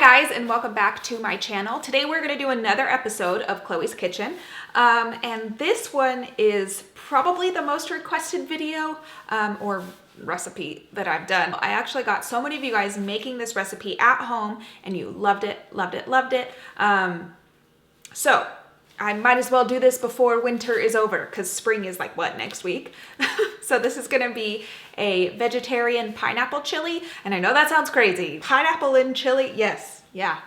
guys, and welcome back to my channel. Today we're going to do another episode of Chloe's Kitchen, and this one is probably the most requested video or recipe that I've done. I actually got so many of you guys making this recipe at home and you loved it. So I might as well do this before winter is over because spring is like what, next week? So this is gonna be a vegetarian pineapple chili, and I know that sounds crazy. Pineapple in chili, yes, yeah,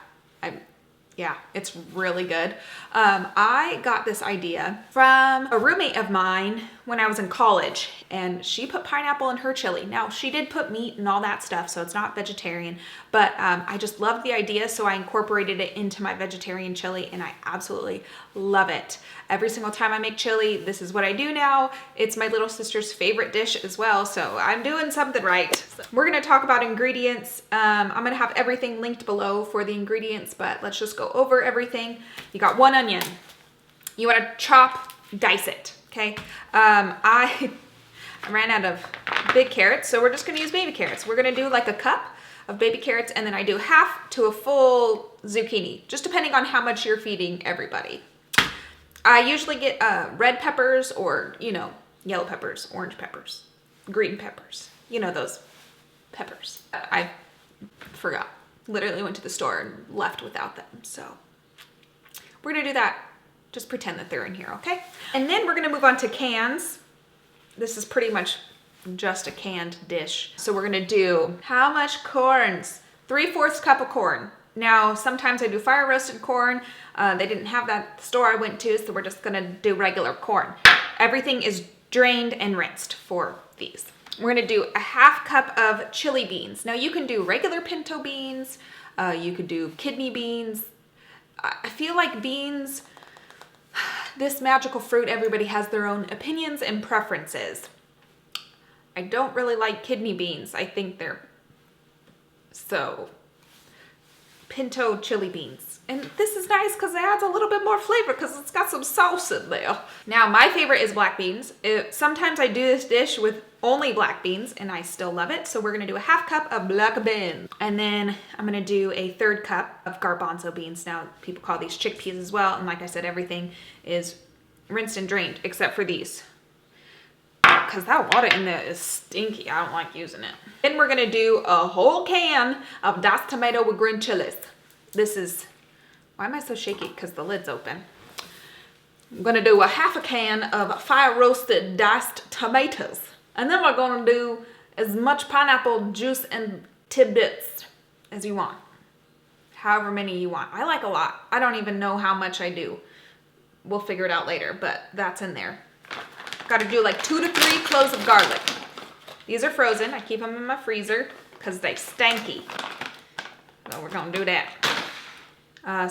it's really good. I got this idea from a roommate of mine when I was in college, and she put pineapple in her chili. Now, she did put meat and all that stuff, so it's not vegetarian, but I just loved the idea, so I incorporated it into my vegetarian chili, and I absolutely love it. Every single time I make chili, this is what I do now. It's my little sister's favorite dish as well, so I'm doing something right. So we're gonna talk about ingredients. I'm gonna have everything linked below for the ingredients, but let's just go over everything. You got 1 onion. You wanna dice it, okay? I ran out of big carrots, so we're just gonna use baby carrots. We're gonna do like a cup of baby carrots, and then I do half to a full zucchini, just depending on how much you're feeding everybody. I usually get red peppers or, you know, yellow peppers, orange peppers, green peppers. You know those peppers. I forgot. Literally went to the store and left without them. So we're gonna do that. Just pretend that they're in here, okay? And then we're gonna move on to cans. This is pretty much just a canned dish. So we're gonna do how much corns? 3/4 cup of corn. Now, sometimes I do fire roasted corn. They didn't have that at the store I went to, so we're just gonna do regular corn. Everything is drained and rinsed for these. We're gonna do a half cup of chili beans. Now, you can do regular pinto beans. You could do kidney beans. I feel like beans, this magical fruit, everybody has their own opinions and preferences. I don't really like kidney beans. I think they're so pinto chili beans. And this is nice because it adds a little bit more flavor because it's got some sauce in there. Now, my favorite is black beans. Sometimes I do this dish with only black beans and I still love it. So we're gonna do a half cup of Blak Beans. And then I'm gonna do a 1/3 cup of garbanzo beans. Now, people call these chickpeas as well. And like I said, everything is rinsed and drained except for these, because that water in there is stinky. I don't like using it. Then we're gonna do a whole can of diced tomato with green chilies. This is, why am I so shaky? Because the lid's open. I'm gonna do a half a can of fire roasted diced tomatoes. And then we're gonna do as much pineapple juice and tidbits as you want. However many you want. I like a lot. I don't even know how much I do. We'll figure it out later, but that's in there. Got to do like 2 to 3 cloves of garlic. These are frozen. I keep them in my freezer because they stanky. So we're gonna do that.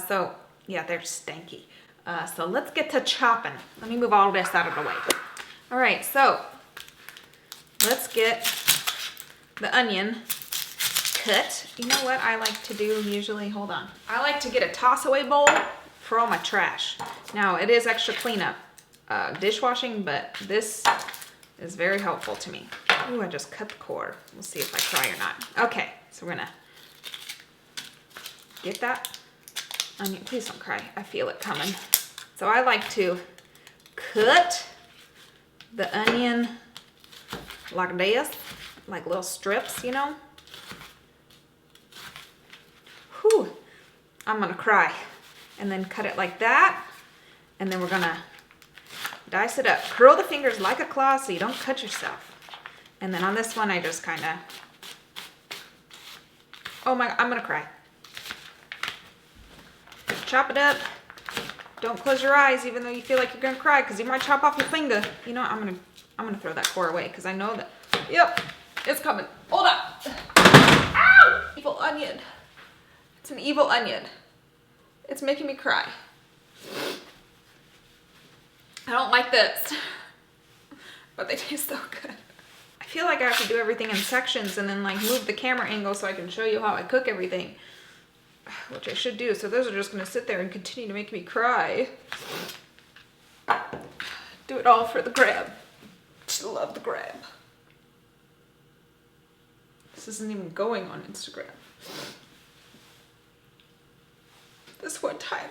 So yeah, they're stanky. So let's get to chopping. Let me move all this out of the way. All right, so let's get the onion cut. You know what I like to do usually? Hold on. I like to get a toss away bowl for all my trash. Now it is extra cleanup. Dishwashing, but this is very helpful to me. Ooh, I just cut the cord. We'll see if I cry or not. Okay, so we're gonna get that onion. Please don't cry. I feel it coming. So I like to cut the onion like this, like little strips, you know? Whew, I'm gonna cry. And then cut it like that, and then we're gonna dice it up. Curl the fingers like a claw so you don't cut yourself. And then on this one, I just kind of, oh my, I'm gonna cry. Chop it up. Don't close your eyes even though you feel like you're gonna cry because you might chop off your finger. You know what, I'm gonna throw that core away because I know that, yep, it's coming. Hold up. Ow! Evil onion. It's an evil onion. It's making me cry. I don't like this, but they taste so good. I feel like I have to do everything in sections and then like move the camera angle so I can show you how I cook everything, which I should do. So those are just gonna sit there and continue to make me cry. Do it all for the grab. Just love the grab. This isn't even going on Instagram. This one time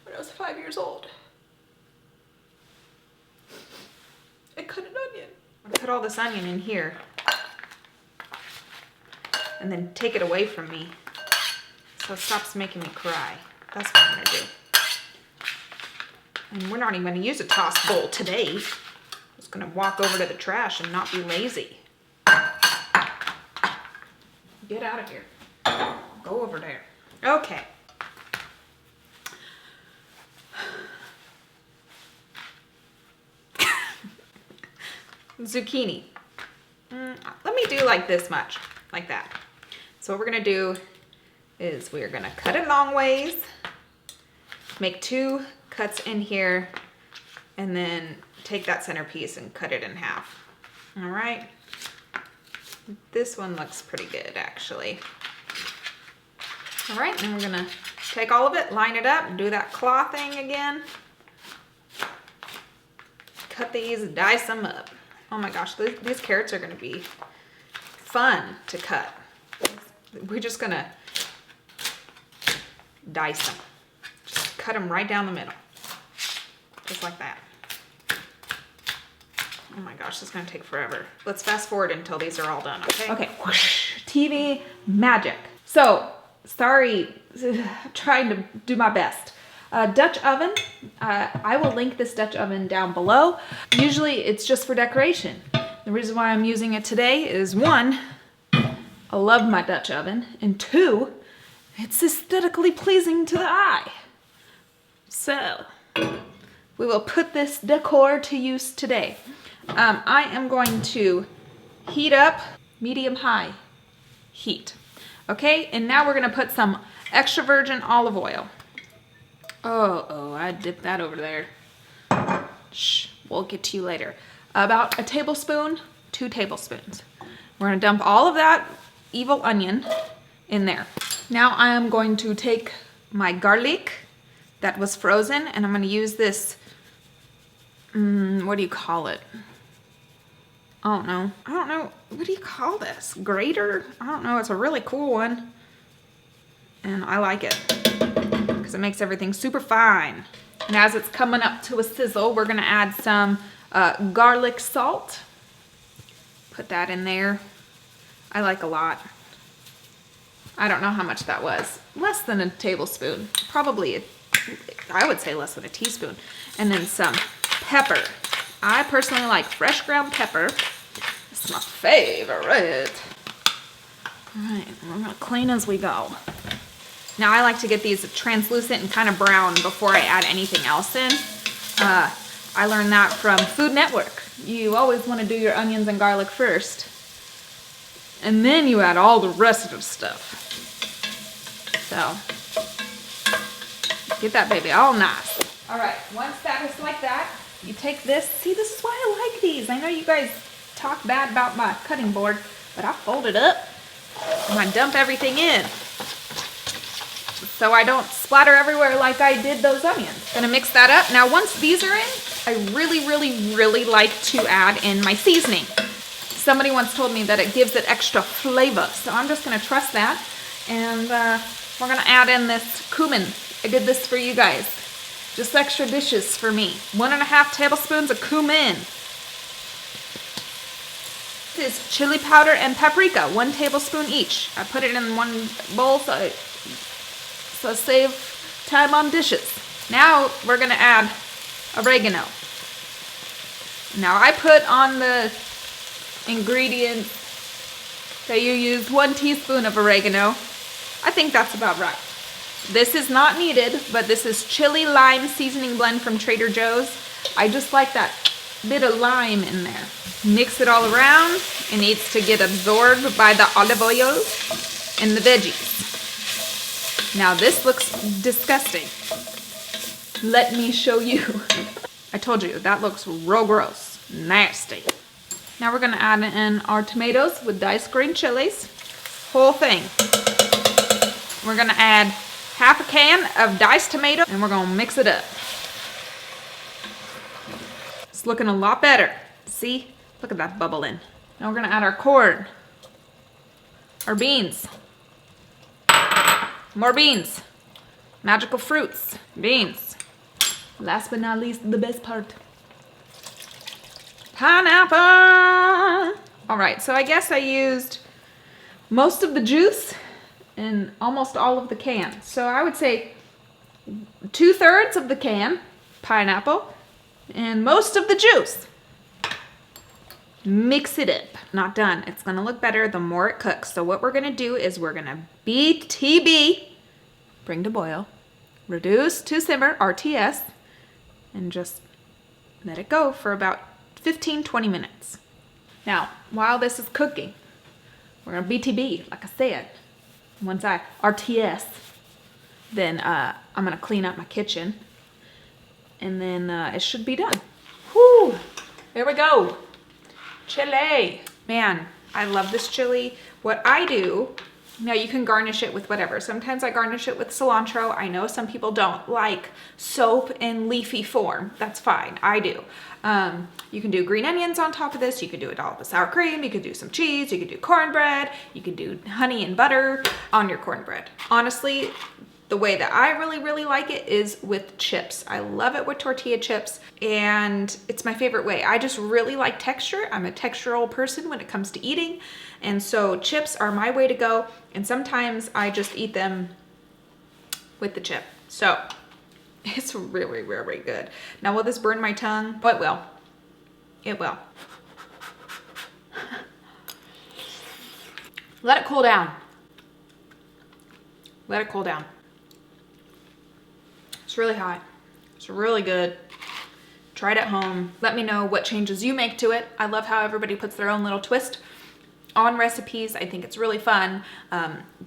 when I was 5 years old, I cut an onion. I'm gonna put all this onion in here and then take it away from me so it stops making me cry. That's what I'm gonna do. And we're not even gonna use a toss bowl today. I'm just gonna walk over to the trash and not be lazy. Get out of here. Go over there. Okay. Zucchini. Let me do like this much, like that. So what we're gonna do is we're gonna cut it long ways, make 2 cuts in here, and then take that centerpiece and cut it in half. All right. This one looks pretty good, actually. All right, and we're gonna take all of it, line it up, and do that claw thing again. Cut these, dice them up. Oh my gosh, these carrots are gonna be fun to cut. We're just gonna dice them. Just cut them right down the middle. Just like that. Oh my gosh, this is gonna take forever. Let's fast forward until these are all done, okay? Okay, TV magic. So, sorry, trying to do my best. Dutch oven, I will link this Dutch oven down below. Usually it's just for decoration. The reason why I'm using it today is 1, I love my Dutch oven, and 2, it's aesthetically pleasing to the eye. So, we will put this decor to use today. I am going to heat up medium-high heat. Okay, and now we're gonna put some extra virgin olive oil. Oh, I dipped that over there. Shh, we'll get to you later. About a tablespoon, 2 tablespoons. We're gonna dump all of that evil onion in there. Now I am going to take my garlic that was frozen, and I'm gonna use this, what do you call it? I don't know. What do you call this? Grater? I don't know. It's a really cool one. And I like it because it makes everything super fine. And as it's coming up to a sizzle, we're going to add some garlic salt. Put that in there. I like a lot. I don't know how much that was. Less than a tablespoon. Probably, I would say less than a teaspoon. And then some pepper. I personally like fresh ground pepper. It's my favorite. All right, we're gonna clean as we go. Now I like to get these translucent and kind of brown before I add anything else in. I learned that from Food Network. You always want to do your onions and garlic first, and then you add all the rest of the stuff. So, get that baby all nice. All right, once that is like that, you take this. See, this is why I like these. I know you guys talk bad about my cutting board, but I fold it up and I dump everything in so I don't splatter everywhere like I did those onions. Gonna mix that up. Now, once these are in, I really like to add in my seasoning. Somebody once told me that it gives it extra flavor, so I'm just gonna trust that. And we're gonna add in this cumin. I did this for you guys. Just extra dishes for me. 1.5 tablespoons of cumin. This is chili powder and paprika, 1 tablespoon each. I put it in one bowl so I save time on dishes. Now we're gonna add oregano. Now I put on the ingredient that you use 1 teaspoon of oregano. I think that's about right. This is not needed, but this is chili lime seasoning blend from Trader Joe's. I just like that bit of lime in there. Mix it all around. It needs to get absorbed by the olive oil and the veggies. Now this looks disgusting. Let me show you. I told you, that looks real gross. Nasty. Now we're gonna add in our tomatoes with diced green chilies. Whole thing. We're gonna add half a can of diced tomato and we're gonna mix it up. It's looking a lot better. See? Look at that bubbling. Now we're gonna add our corn. Our beans. More beans. Magical fruits, beans. Last but not least, the best part. Pineapple. All right, so I guess I used most of the juice and almost all of the can. So I would say 2/3 of the can, pineapple, and most of the juice. Mix it up. Not done. It's gonna look better the more it cooks. So what we're gonna do is we're gonna BTB, bring to boil, reduce to simmer, RTS, and just let it go for about 15-20 minutes. Now, while this is cooking, we're gonna BTB, like I said. Once I RTS, then I'm gonna clean up my kitchen, and then it should be done. Whoo! There we go. Chili. Man, I love this chili. What I do, now you can garnish it with whatever. Sometimes I garnish it with cilantro. I know some people don't like soap in leafy form. That's fine, I do. You can do green onions on top of this. You could do a dollop of sour cream. You could do some cheese. You could do cornbread. You could do honey and butter on your cornbread. Honestly, the way that I really like it is with chips. I love it with tortilla chips, and it's my favorite way. I just really like texture. I'm a textural person when it comes to eating, and so chips are my way to go, and sometimes I just eat them with the chip. So it's really good. Now, will this burn my tongue? Oh, it will. It will. Let it cool down. Let it cool down. It's really hot. It's really good. Try it at home. Let me know what changes you make to it. I love how everybody puts their own little twist on recipes. I think it's really fun.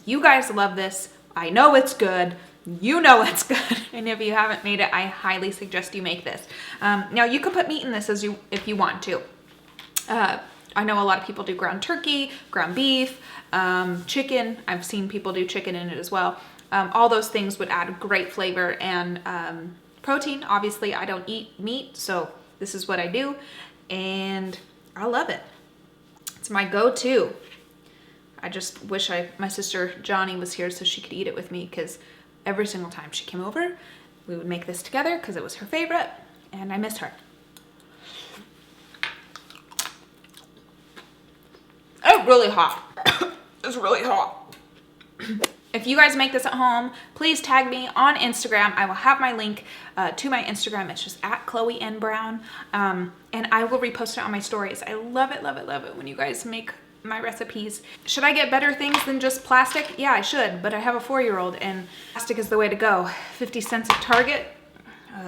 You guys love this. I know it's good. You know it's good. And if you haven't made it, I highly suggest you make this. Now, you could put meat in this if you want to. I know a lot of people do ground turkey, ground beef, chicken. I've seen people do chicken in it as well. All those things would add great flavor and protein. Obviously, I don't eat meat, so this is what I do, and I love it. It's my go-to. I just wish my sister Johnny was here so she could eat it with me, because every single time she came over, we would make this together because it was her favorite, and I miss her. It's really hot. It's really hot. If you guys make this at home, please tag me on Instagram. I will have my link to my Instagram. It's just at Chloe N. Brown. And I will repost it on my stories. I love it when you guys make my recipes. Should I get better things than just plastic? Yeah, I should, but I have a 4-year-old and plastic is the way to go. 50 cents at Target.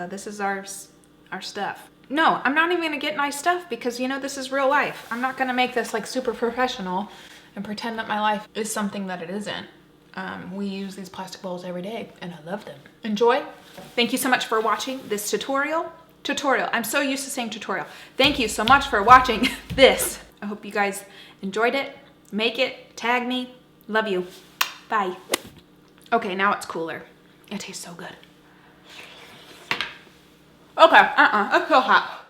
This is our stuff. No, I'm not even gonna get nice stuff because, you know, this is real life. I'm not gonna make this like super professional and pretend that my life is something that it isn't. We use these plastic bowls every day and I love them. Enjoy. Thank you so much for watching this tutorial. I'm so used to saying tutorial. Thank you so much for watching this. I hope you guys enjoyed it. Make it, tag me. Love you. Bye. Okay, now it's cooler. It tastes so good. Okay, it's so hot.